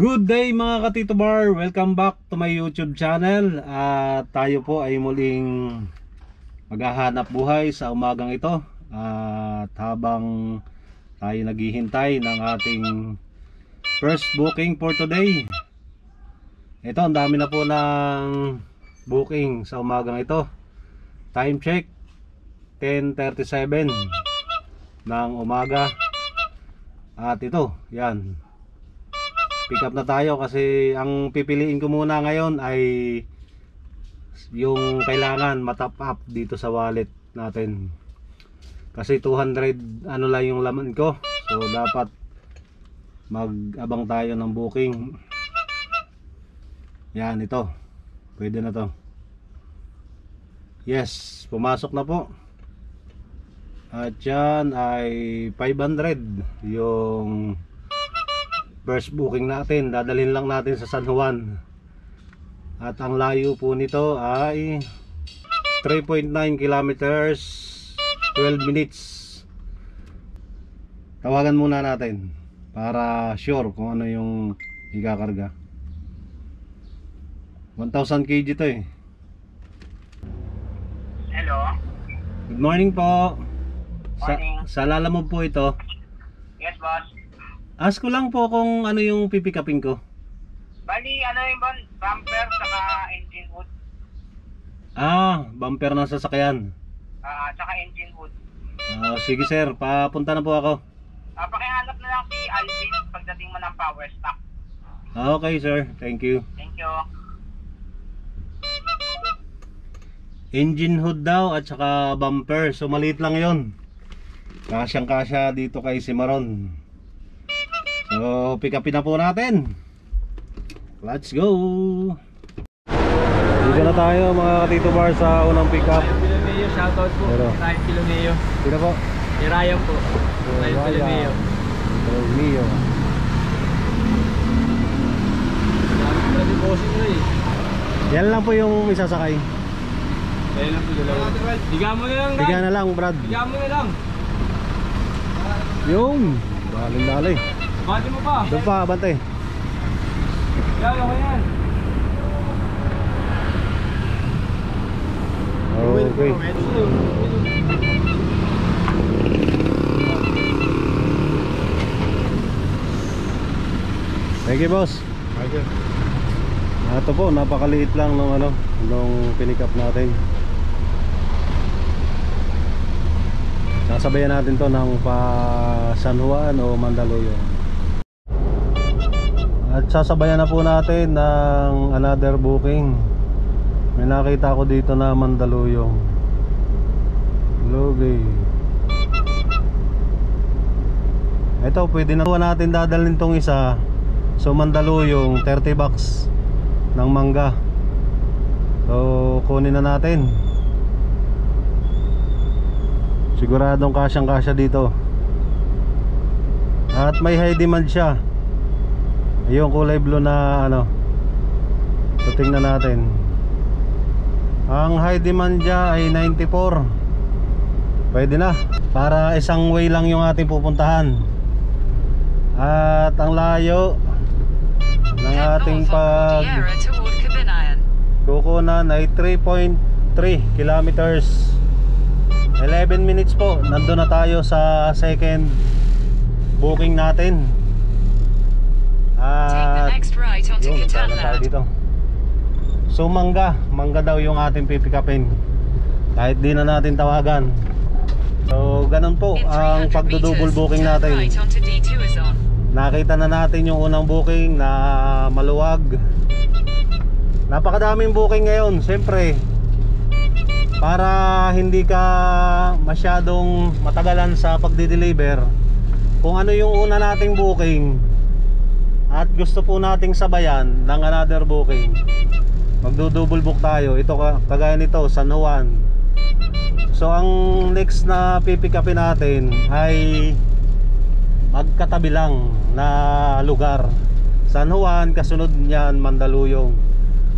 Good day mga ka-Tito Bar, welcome back to my YouTube channel. At tayo po ay muling maghahanap buhay sa umagang ito. At habang tayo naghihintay ng ating first booking for today, ito, ang dami na po ng booking sa umagang ito. Time check 10:37 ng umaga. At ito, yan, pick up na tayo kasi ang pipiliin ko muna ngayon ay yung kailangan matap up dito sa wallet natin. Kasi 200 ano lang yung laman ko. So dapat mag-abang tayo ng booking. Yan, ito. Pwede na to. Yes, pumasok na po. At yan ay 500 yung first booking natin. Dadalhin lang natin sa San Juan. At ang layo po nito ay 3.9 kilometers, 12 minutes. Tawagan muna natin para sure kung ano yung ikakarga. 1,000 kg to eh. Hello. Good morning po. Morning. Sa Lalamove po ito. Yes, boss. Ask ko lang po kung ano yung pipikapin ko. Bali, ano yung bumper saka engine hood. Bumper ng sasakyan. Saka engine hood. Sige sir, papunta na po ako. Pakihanap na lang si Alvin pagdating mo ng power stock. Okay sir, thank you. Thank you. Engine hood daw at saka bumper. So maliit lang yon. Kasyang kasya dito kay Cimarron. So pick upin na po natin. Let's go. Dito na tayo mga ka-Tito Bar sa unang pick up. Ryan Pilomeo, shoutout po. Ryan Pilomeo. Sino po? Si Ryan po. Ryan Pilomeo. Pilomeo. Grabe bossing mo eh. Yan lang po yung isasakay. Kaya lang po dalawa. Higa mo na lang, Ryan. Higa na lang Brad. Higa mo na lang. Yung dali. Bati mo pa. Doon pa, bante. Yan, ako yan. Okay. Thank you boss. Okay. Ito po, napakaliit lang nung pinick up natin. Sasabayan natin to ng pa San Juan o Mandaluyong. At sasabayan na po natin ng another booking. May nakita ko dito na Mandaluyong. Lugay. Ito, pwede na natin dadalhin tong isa. So Mandaluyong, 30 bucks ng mangga. So kunin na natin. Siguradong kasyang kasya dito. At may high demand siya. Yung kulay blue na So tingnan natin. Ang high demand niya ay 94. Pwede na. Para isang way lang yung ating pupuntahan. At ang layo ng ating kukunan ay 3.3 kilometers, 11 minutes po. Nandun na tayo sa second booking natin. At yun, saan tayo dito. So mangga daw yung ating pipikapin. Kahit di na natin tawagan. So ganun po ang pagdudouble booking natin. Nakita na natin yung unang booking na maluwag. Napakadaming booking ngayon. Siyempre, para hindi ka masyadong matagalan sa pagdi-deliver, kung ano yung una nating booking at gusto po nating sabayan ng another booking, magdo-double book tayo. Ito kagaya nito, San Juan. So ang next na pipikapin natin ay magkatabi lang na lugar. San Juan, kasunod niyan Mandaluyong.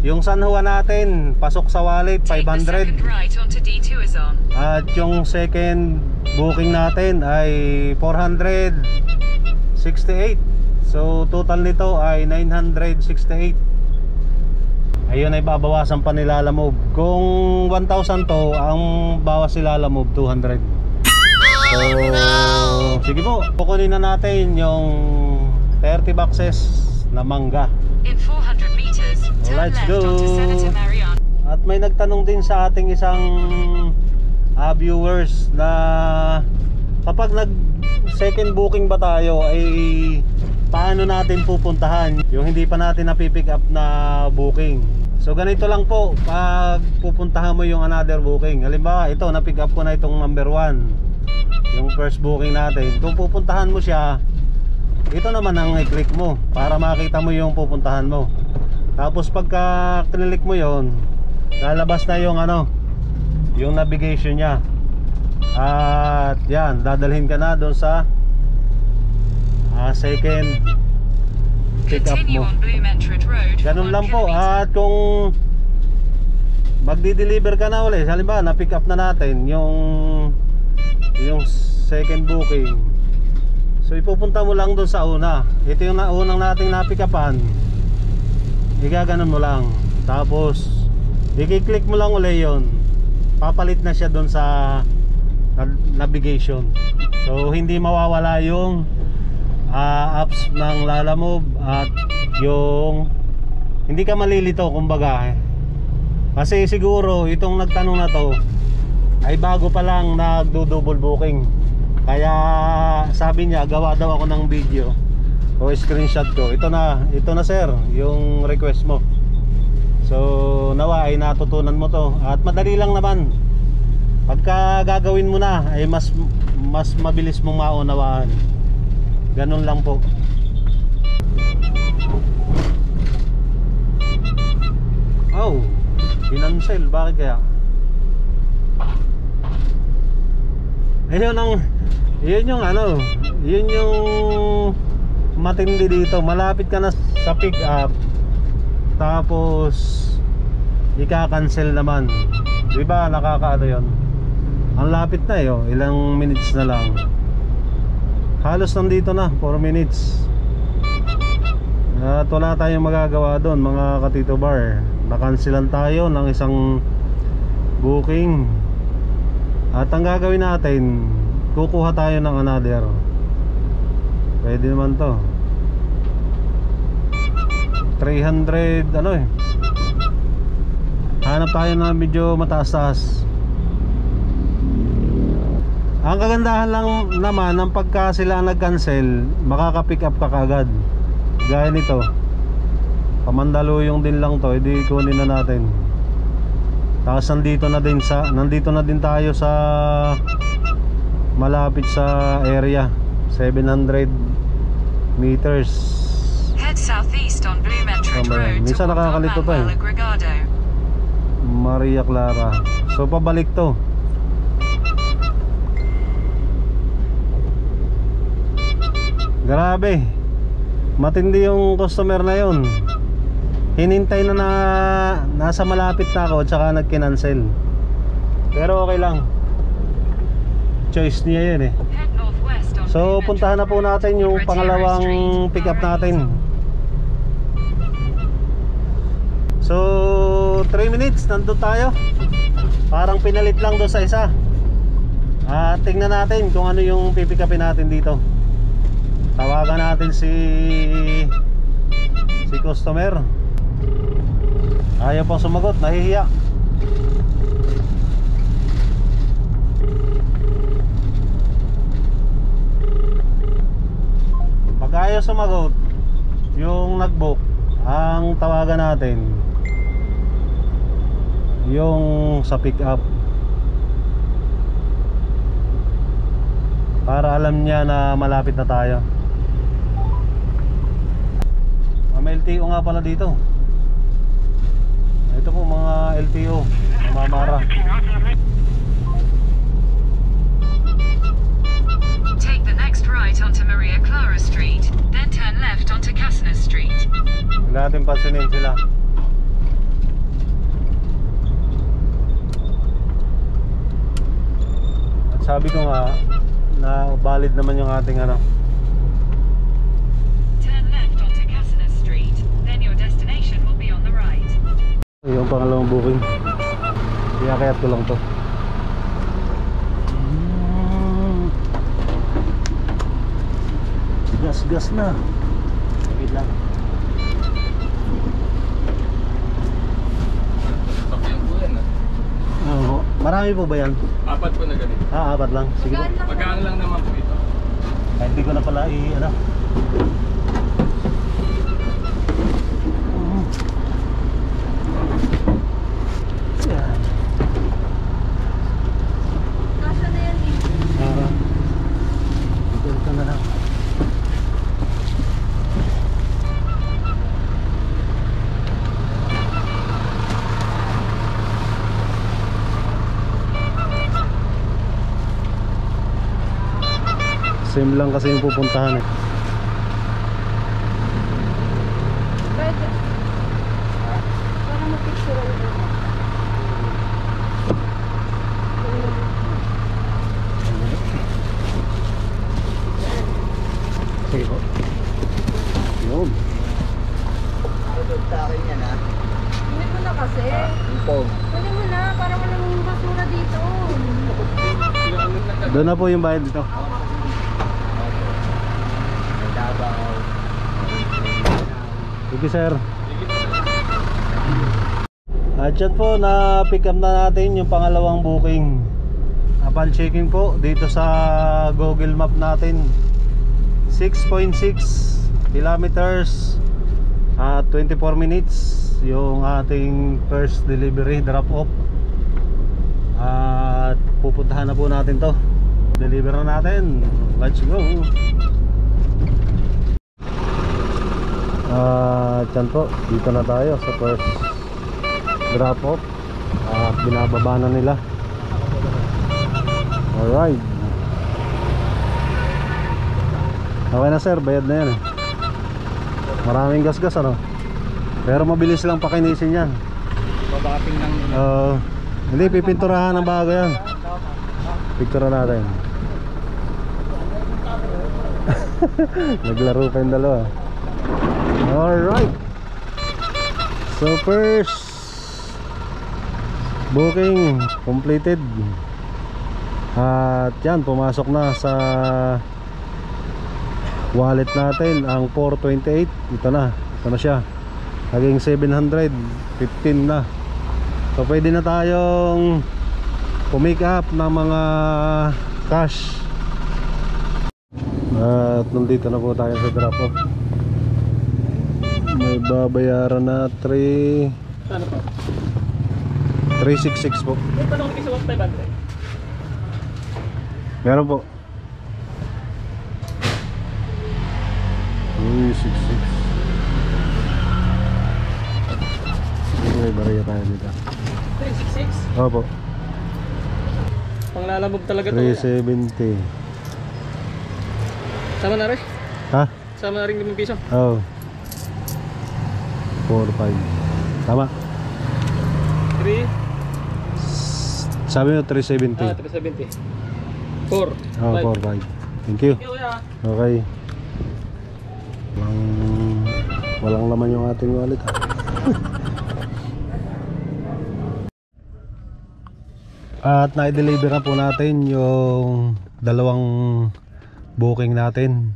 Yung San Juan natin, pasok sa wallet 500. At yung second booking natin ay 468. So total nito ay 968. Ayun ay babawasan pa ni Lalamove. Kung 1,000 to, ang bawas ni Lalamove 200. So sige po, kukunin na natin yung 30 boxes na mangga. In 400 meters, turn Let's left go. onto Senator Marion. At may nagtanong din sa ating isang viewers na kapag nag second booking ba tayo ay paano natin pupuntahan yung hindi pa natin napipick up na booking. So ganito lang po, pag pupuntahan mo yung another booking, halimbawa ito na-pick up ko na itong number 1, yung first booking natin. Kung pupuntahan mo siya, ito naman ang i-click mo para makita mo yung pupuntahan mo. Tapos pagka click mo yon, lalabas na yung yung navigation niya. At yan, dadalhin ka na doon sa second pick up Continue mo. on Bloom Entrant Road. Ganun 1 lang po. kilometer. At kung magdi-deliver ka na ulit, halimbawa na-pick up na natin yung second booking, so ipupunta mo lang doon sa una. Ito yung unang nating na-pick upan, igaganon mo lang, tapos i-click mo lang ulit yun, papalit na siya doon sa navigation. So hindi mawawala yung apps ng Lalamove at yung hindi ka malilito kumbaga kasi siguro itong nagtanong na to ay bago pa lang nagdo-double booking, kaya sabi niya gawa daw ako ng video o screenshot ko. Ito na sir yung request mo. So nawa ay natutunan mo to, at madali lang naman. Pagka gagawin mo na ay mas mabilis mong maunawaan. Ganun lang po. Oh, financial, bakit kaya? Yun yung matindi dito. Malapit ka na sa pick up, tapos ika-cancel naman. Diba nakakaano yun? Ang lapit na ilang minutes na lang. Halos nandito na, 4 minutes. At wala tayong magagawa doon mga ka-Tito Bar. Nakansilan tayo ng isang booking. At ang gagawin natin, kukuha tayo ng another. Pwede naman to 300 hanap tayo na medyo mataas-taas. Ang kagandahan lang naman ng pagka sila nag-cancel, makaka-pick up ka kagad. Gaya nito, Pamandaluyong din lang to, edi kunin na natin. Tapos nandito na din tayo sa malapit sa area, 700 meters. Head southeast on Bloom Entrant Road to Minsan nakakalito to Manuel Agregado. Maria Clara. So pabalik to. Grabe, matindi yung customer na yun. Hinintay na nasa malapit na ako at saka nag-cancel. Pero okay lang, choice niya yun eh. Head northwest on So Bloom puntahan na Entrant po Road natin to yung Retiro pangalawang Street, pick up Bahrain. natin. So 3 minutes nandun tayo. Parang pinalit lang doon sa isa. Tingnan natin kung ano yung pipick upin natin dito. Tawagan natin si customer. Ayaw pang sumagot, nahihiya. Pag ayaw sumagot yung nag-book, ang tawagan natin yung sa pick up, para alam niya na malapit na tayo. May LTO nga pala dito. Ito po mga LTO, mamara. Take the next right onto Maria Clara Street, then turn left onto Casanas Street. Wala natin pansinin sila. At sabi ko nga na valid naman yung ating Turn Yung pangalawang booking. Kaya ko lang to. Gas na. Wait lang. Sakyan po yan ah. Oo. Marami po ba yan? 4 po na ganito. 4 lang. Sige po. Pagkaan lang naman po ito. Kahit hindi ko na pala ano. Yan. Kasha na yan eh. Ito na lang. Same lang kasi yung pupuntahan eh. Kahit, parang mapicture ako. Sige po. Yun. Hindi mo na kasi. Pwede mo na, para walang basura dito. Doon na po yung bayad dito. Sige sir. At yan po, na pick up na natin yung pangalawang booking. Upon checking po dito sa Google Map natin, 6.6 kilometers at 24 minutes yung ating first delivery drop off. At pupuntahan na po natin to. Deliver na natin. Let's go. Dyan po, dito na tayo sa first drop off. At binababa na nila. Alright. Okay na sir, bayad na yan eh. Maraming gas-gas ano. Pero mabilis lang pakinisin yan. Babating lang nila. Hindi, pipinturahan ng bago yan. Picture natin. Naglaro pa yung dalawa. Alright. So first booking completed. At yan, pumasok na sa wallet natin ang 428. Ito na siya. Naging 715 na. So pwede na tayong pumick up ng mga cash. At nandito na po tayo sa drop off. May babayaran na 366 po. May tanong kasi 1,500. Meron po. 366. May bariya tayo dito. 366? Opo. Panglalabog talaga to. 370. Sama na rin? Ha? Sama na rin 5 piso? Oh. 4-5. Tama. 3? Sabi mo 370. 370. 4. Oh, 4-5. Thank you. Okay. Walang laman yung ating wallet. At na-deliver na po natin yung dalawang booking natin.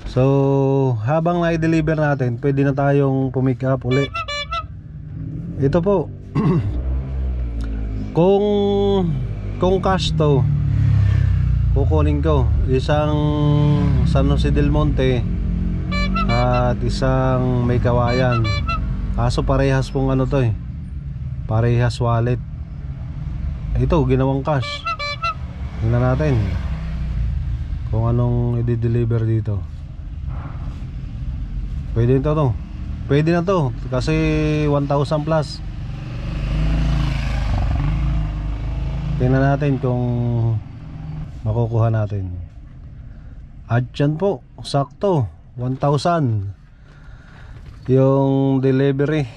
So habang na-deliver natin, pwede na tayong pumick up uli. Ito po. kung cash to, kukunin ko isang San Jose del Monte at isang May Kawayan. Kaso parehas pong ano to eh, parehas wallet. Ito ginawang cash. Tingnan natin kung anong i-deliver dito. Pwede ito to. Pwede na to kasi 1,000 plus. Tingnan natin kung makukuha natin. At yan po, sakto 1,000 yung delivery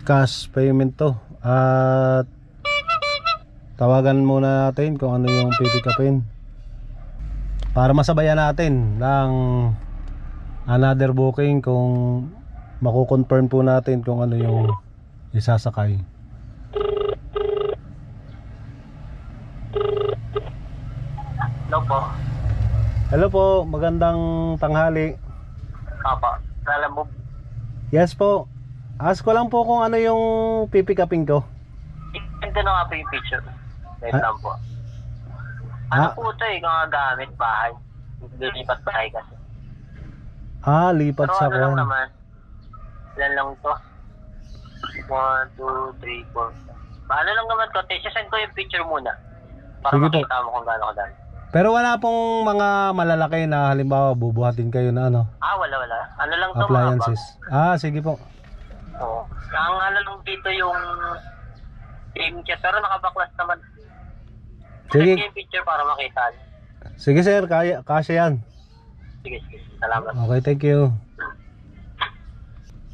cash payment to. At tawagan muna natin kung ano yung pipikapin para masabayan natin ng another booking kung Mako-confirm po natin kung ano yung isasakay. Hello po. Hello po, magandang tanghali. Opo. Alam mo, Yes po. Ask ko lang po kung ano yung pipick-upin ko. ito na nga po yung picture. Wait Ha? lang po. Ano Ha? po ito eh, mga gamit, bahay. Lilipat bahay kasi. Lipat Pero sa ano lang kwan. naman. Ilan lang to? 1, 2, 3, 4. Paano lang naman to? Send ko yung picture muna. Para Sige po. makita mo kung gaano kadami. Pero wala pong mga malalaki na halimbawa bubuhatin kayo na ano, Wala. Ano lang to, mga bag. appliances. Sige po. Oo. Ang ano lang dito yung game chat. Pero nakabaklas naman. Sige. Send ko yung picture para makita. Sige sir, kasya yan. Sige. Salamat. Okay, thank you.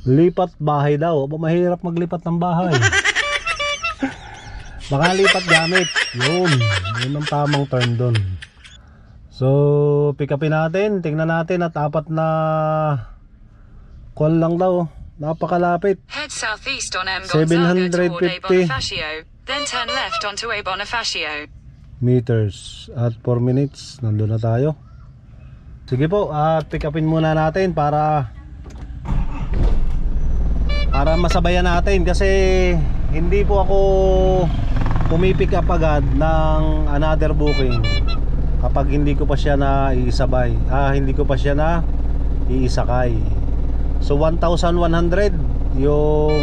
Lipat bahay daw. Mahirap maglipat ng bahay. Baka lipat gamit. Yun ang tamang term doon. So, pick upin natin. Tingnan natin at apat na call lang daw. Napakalapit. Head southeast on M. Gonzaga toward A 750 Bonifacio, then turn left onto A Bonifacio. meters. At 4 minutes. Nandun na tayo. Sige po, pick upin muna natin para masabayan natin. Kasi hindi po ako pumipick up agad ng another booking kapag hindi ko pa siya na iisabay, hindi ko pa siya na iisakay. So 1,100 yung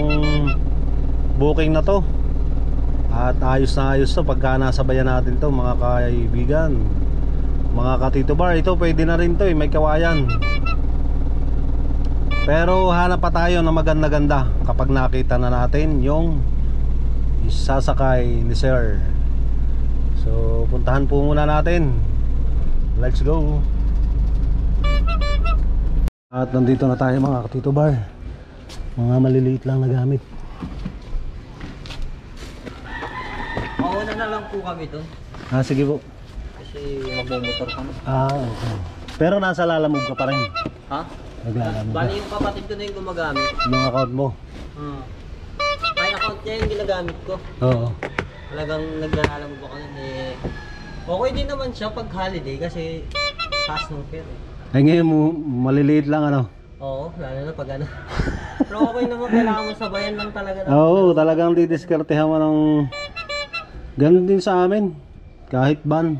booking na to. At ayos na ayos to pagka nasabayan natin to, mga kaibigan, mga katito bar. Ito pwede na rin to, may kawayan. Pero hanap pa tayo na maganda-ganda kapag nakita na natin yung isasakay ni sir. So puntahan po muna natin. Let's go. At nandito na tayo mga katito bar. Mga maliliit lang na gamit. Mauna na lang po kami doon. Sige po. Kasi magmumotor kami. Okay. Pero nasa Lalamove ka pa rin. Ha? Naglalamove ka. Bali yung kapatid ko na yung gumagamit. Yung account mo. Ay, account niya yung ginagamit ko. Oo. Talagang naglalamove ako nun eh. Okay din naman siya pag holiday kasi fast ng fare eh. Ay ngayon mo, maliliit lang ano. Oo, lalo na pag ano. Pero okay naman, kailangan mo sabayan lang talaga. Oo, talagang didiskartehan mo ng ganun din sa amin. Kahit van.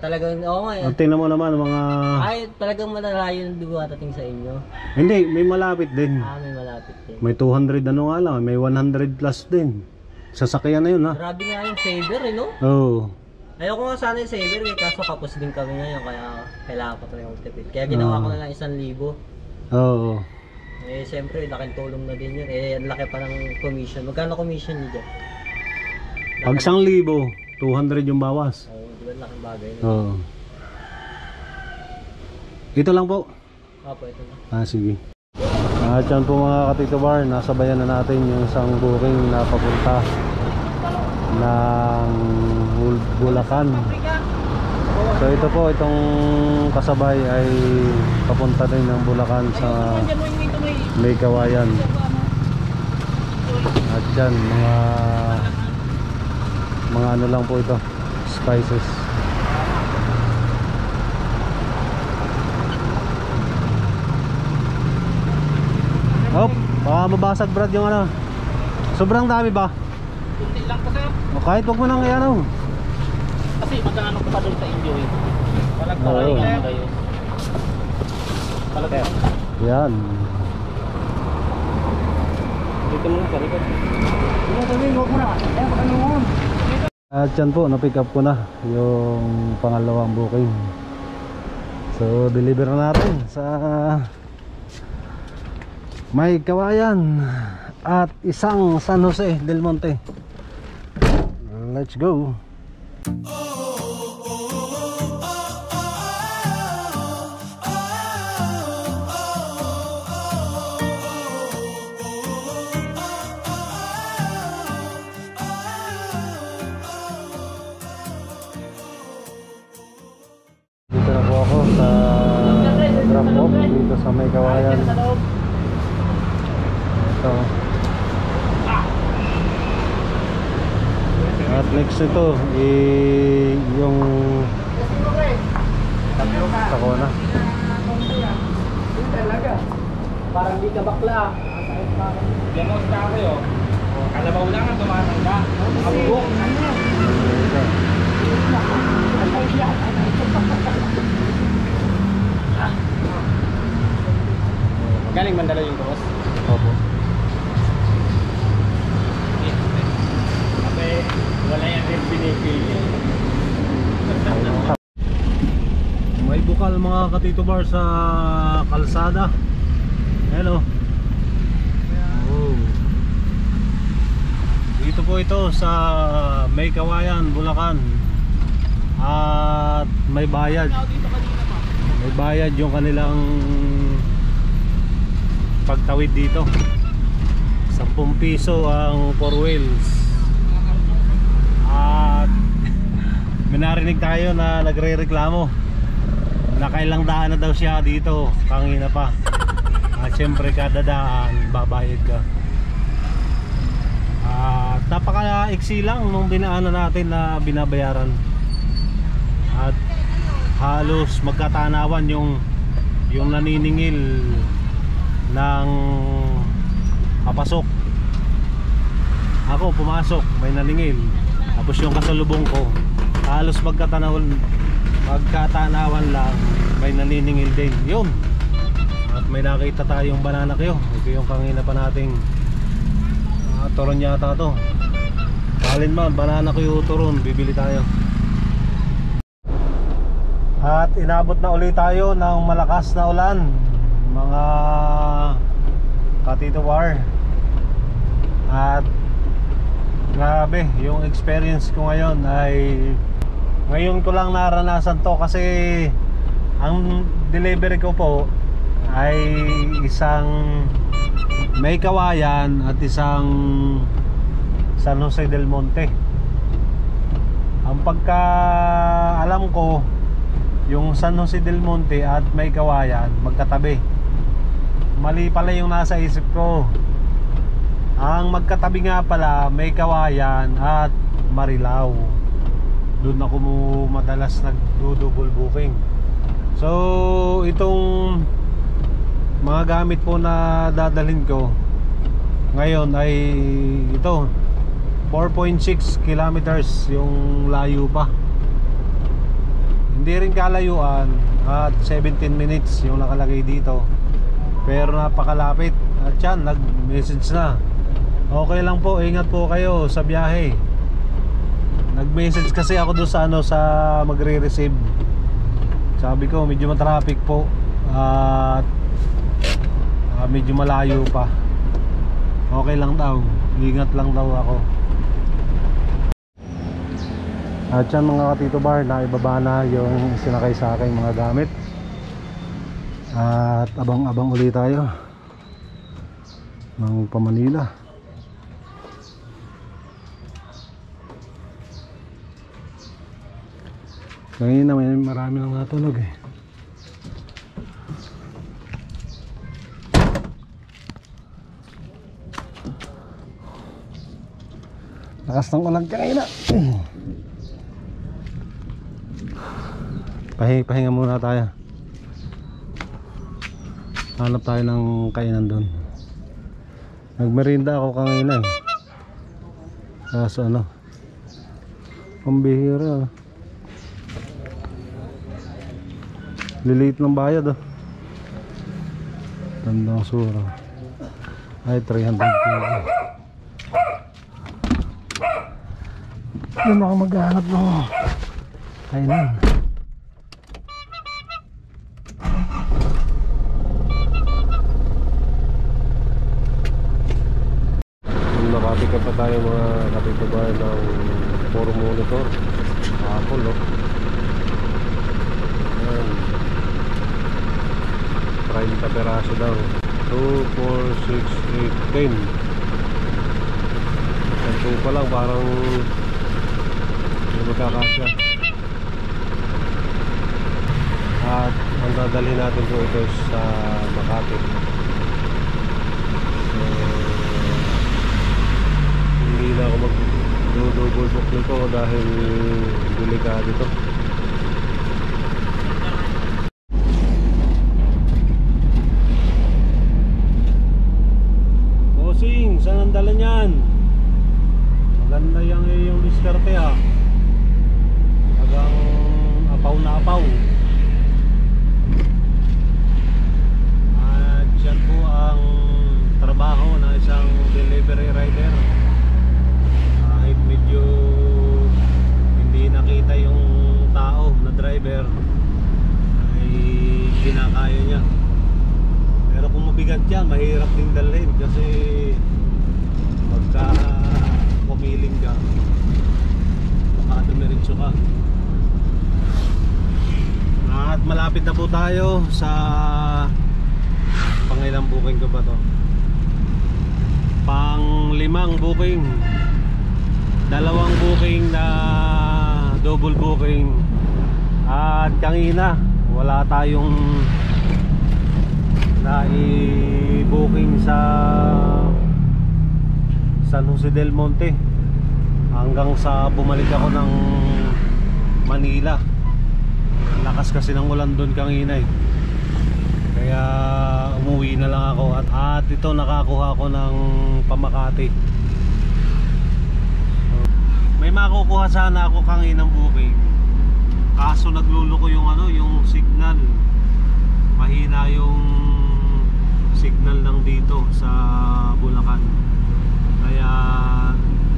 Talagang, oo nga At tingnan mo naman mga... Ay, talagang malalayo ng dumatating sa inyo. Hindi, may malapit din. May malapit din. May 200 ano nga lang, may 100 plus din. Sasakyan na yun ha. Grabe nga yung saver eh, no? Oo. Ayoko nga sana yung saver eh, kaso kapos din kami ngayon, kaya kailangan ko na yung tipid. Kaya ginawa ko na lang 1,000. Oo. Eh, siyempre, laking tulong na din yun. Eh, ang laki pa ng commission. Magkano commission niyo dyan? Pag 1,000, 200 yung bawas. Oo, di ba laking bagay na? Oo. Ito lang po. Opo, ito na. Sige. At yan po mga katito bar, nasabayan na natin yung isang booking na papunta ng Bulacan. So ito po, itong kasabay ay papunta din ng Bulacan sa May Kawayan. At yan, mga ano lang po ito, spices. Baka mabasag Brad yung ano. Sobrang dami ba? Kunti lang po sir. Kahit wag mo nang i-ano. Kasi magkano ko pa doon sa inyo eh. Oo. Kayo. Palagay. Yan. Dito muna sa likod. At yan po, na-pick up ko na yung pangalawang booking. So deliver na natin sa May Kawayan at isang San Jose del Monte. Let's go. Dito na po ako sa drop off dito sa May Kawayan. Ito. At next ito, yung Sakona. Parang di ka bakla. Demos na kayo. Kalabaw lang ang tumatanda. Kabubok. Galing Mandala yung boss. Opo. Sabi, wala yan rin pinipili. May bukal mga katito bar sa kalsada. Hello. Oh. Dito po ito sa May Kawayan, Bulacan. At may bayad. May bayad yung kanilang pagtawid dito. 10 piso ang 4 wheels. At may narinig tayo na nagre-reklamo. Nakailang daan na daw siya dito, kangina pa. At syempre kada daan babayad ka. At napaka-iksi lang nung binaano natin na binabayaran. At halos magkatanawan yung naniningil ng papasok. Ako pumasok, may naningil. Tapos yung kasalubong ko, halos magkatanawan lang, may naniningil din. Yun. At may nakita tayong banana kayo. Ito yung kanina pa nating turon yata to. Alin man, banana kayo turon, bibili tayo. At inabot na ulit tayo ng malakas na ulan, mga katito war. At grabe, yung experience ko ngayon ay ngayon ko lang naranasan to kasi ang delivery ko po ay isang May Kawayan at isang San Jose del Monte. Ang pagka alam ko, yung San Jose del Monte at May Kawayan magkatabi. Mali pala yung nasa isip ko. Ang magkatabi nga pala May Kawayan at Marilao. Doon ako madalas nag-double booking. So itong mga gamit po na dadalhin ko ngayon ay ito 4.6 kilometers yung layo pa. Hindi rin kalayuan at 17 minutes yung nakalagay dito. Pero napakalapit. At yan, nag-message na. Okay lang po, ingat po kayo sa biyahe. Nag-message kasi ako doon sa sa magre-receive. Sabi ko medyo matraffic po at medyo malayo pa. Okay lang daw, ingat lang daw ako. At yan mga katito bar, naibaba na yung sinakay sa akin mga gamit. At abang-abang ulit tayo ng pa-Manila. Ngayon na marami nang natulog eh. Lakas ng ulan kanina. Pahinga muna tayo. Hanap tayo ng kainan doon. Nagmerinda ako kanina eh. Kaso ano, pambihira. Liliit ng bayad oh. Tandang sura. Ay 300 pesos. Doon ako maghanap ng kainan. Nakapika pa tayo mga kapitbahay ng Puro Monitor Apple oh. Ayan. 30 peraso daw. 2, 4, 6, 8, 10. Ito pa lang parang magkakasya. At ang dadalhin natin po ito sa Makati. So na ako mag-double book nito dahil delikado ito. Bossing, saan ang dala niyan? Maganda yung diskarte ha. Hanggang apaw na apaw. At yan po ang trabaho ng isang delivery rider. Kahit medyo hindi nakita yung tao na driver, ay kinakaya niya. Pero kung mabigat yan, mahirap din dalhin kasi pagka pumiling ka, baka dumiretso ka. At malapit na po tayo sa pangilang booking ko ba to? Pang-5 booking. 2 booking na double booking. At kanina wala tayong na-i-booking sa San Jose del Monte hanggang sa bumalik ako ng Manila. Lakas kasi ng ulan doon kanina eh. Kaya umuwi na lang ako at ito nakakuha ko ng Pamakati. May makukuha sana ako kanginang booking. Kaso nagluluko yung yung signal. Mahina yung signal lang dito sa Bulacan. Kaya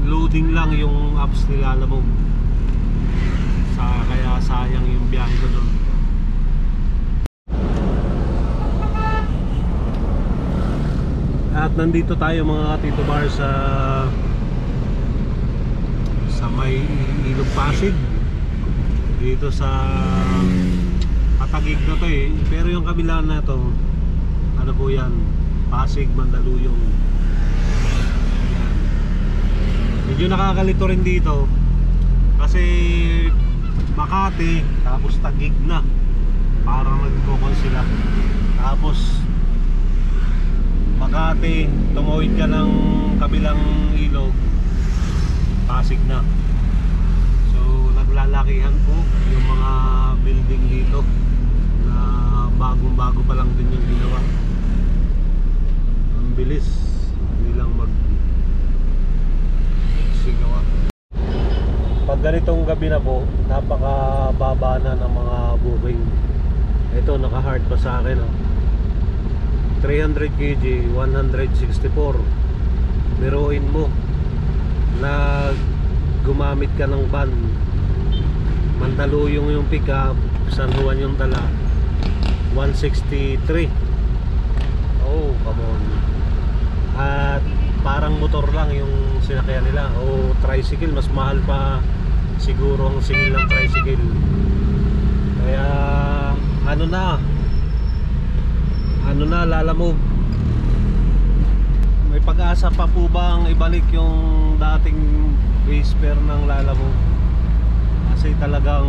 loading lang yung apps nilalabog. Kaya sayang yung biyahe ko doon. At nandito tayo mga Tito Bar sa may Ilog Pasig. Dito sa Patagig na to eh. Pero yung kabila na to, ano po yan? Pasig, Mandaluyong. Yan. Medyo nakakalito rin dito kasi Makati tapos Taguig na. Parang nagkukon sila. Tapos Makati, tumawid ka ng kabilang ilog, Pasig na. So naglalakihan po yung mga building dito na bagong-bago pa lang din yung ginawa. Ang bilis nilang sigawa. Pag ganitong gabi na po, napakababa na ng mga booking. Ito naka-hard pa sa akin 300 kg, 164. Biruin mo na gumamit ka ng van. Mandaluyong yung pickup, San Juan yung dala, 163. Oh, come on. At parang motor lang yung sinakyan nila o tricycle, mas mahal pa siguro ang singil ng tricycle. Kaya ano na Lalamove, may pag-asa pa po bang ibalik yung dating base fare ng Lalamove? Kasi talagang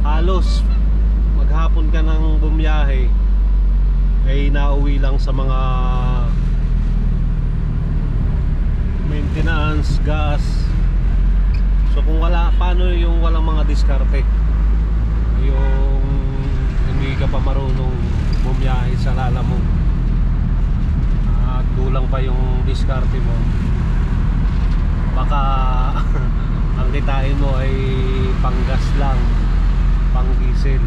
halos maghapon ka ng bumiyahe ay nauwi lang sa mga maintenance, gas. So kung wala, paano yung walang mga diskarte? Yung hindi ka pa marunong bumiyahe sa Lalamove at kulang pa yung diskarte mo, baka ang kitain mo ay panggas lang, pang diesel.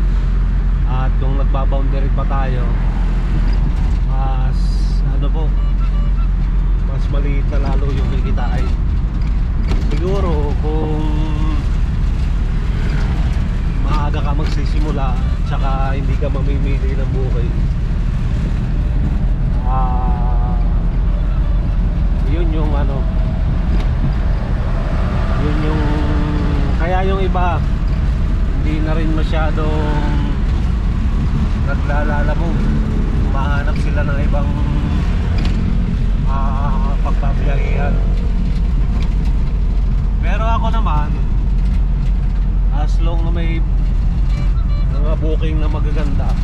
At kung nagbaboundary pa tayo, mas mas maliit na lalo yung kikitain. Siguro kung maaga ka magsisimula tsaka hindi ka mamimili ng bukid, yun yung yun yung kaya yung iba hindi na rin masyadong naglalalamob, mahanap sila ng ibang pagpapayahihan. Pero ako naman, as long na may mga booking na magaganda,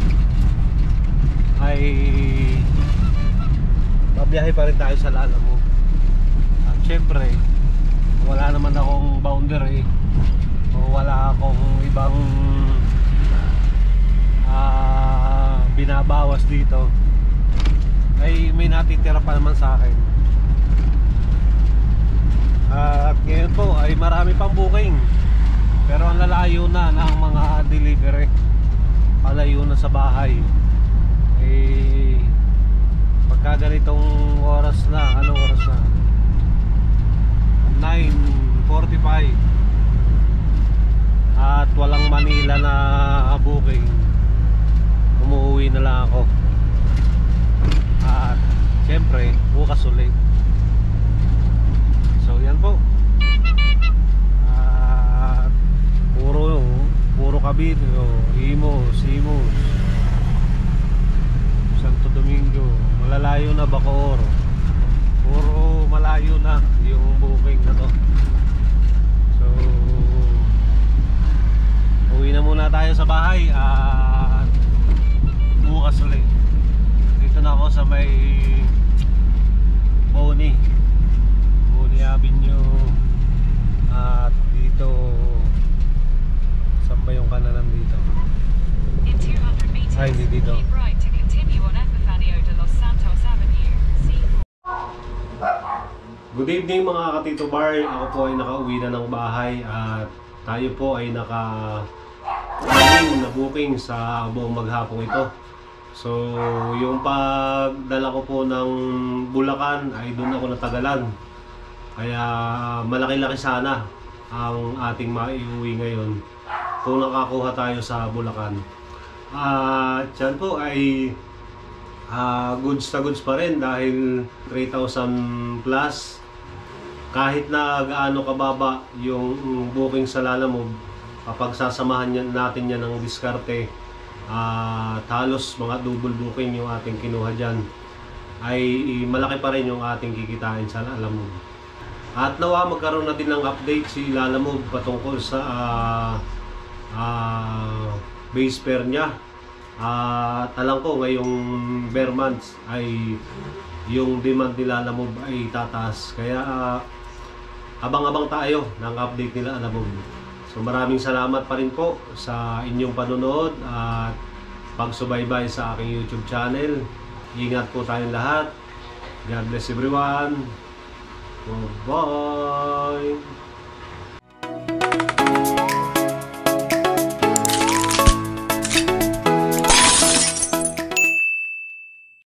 ay babiyahe pa rin tayo sa Lalamove. At syempre wala naman akong boundary o wala akong ibang binabawas dito, ay may natitira pa naman sa akin. At ngayon po ay marami pang booking, pero ang lalayo na ng mga delivery, palayo na sa bahay. Eh pagka ganitong oras na, anong oras na? 9:45 at walang Manila na booking, umuwi na lang ako. At syempre bukas ulit. So yan po. At puro Cavite, Imus, Santo Domingo, malalayo na Bacoor. Puro malayo na yung booking na to. So uwi na muna tayo sa bahay at bukas ulit. Dito na ako sa may Bonnie Avenue. At dito, saan ba yung kananan dito? In 200 meters, Ay, hindi dito. keep right to continue on Epifanio de los Santos Avenue. Good evening mga Katito Bar. Ako po ay nakauwi na ng bahay at tayo po ay naka-anim na booking sa buong maghapong ito. So yung pagdala ko po ng Bulacan ay doon ako natagalan. Kaya malaki-laki sana ang ating maiuwi ngayon kung nakakuha tayo sa Bulacan. At yan po ay goods na goods pa rin dahil 3,000 plus. Kahit na gaano kababa yung booking sa Lalamove, kapag sasamahan natin yan ng diskarte, halos mga double booking yung ating kinuha dyan, ay malaki pa rin yung ating kikitain sa Lalamove. At nawa magkaroon na din ng update si Lalamove patungkol sa base fare niya. At alam ko ngayong bare months ay yung demand ni Lalamove ay tataas. Kaya abang-abang tayo ng update nila Lalamove. So maraming salamat pa rin po sa inyong panonood at pagsubaybay sa aking YouTube channel. Ingat po tayong lahat. God bless everyone. Bye!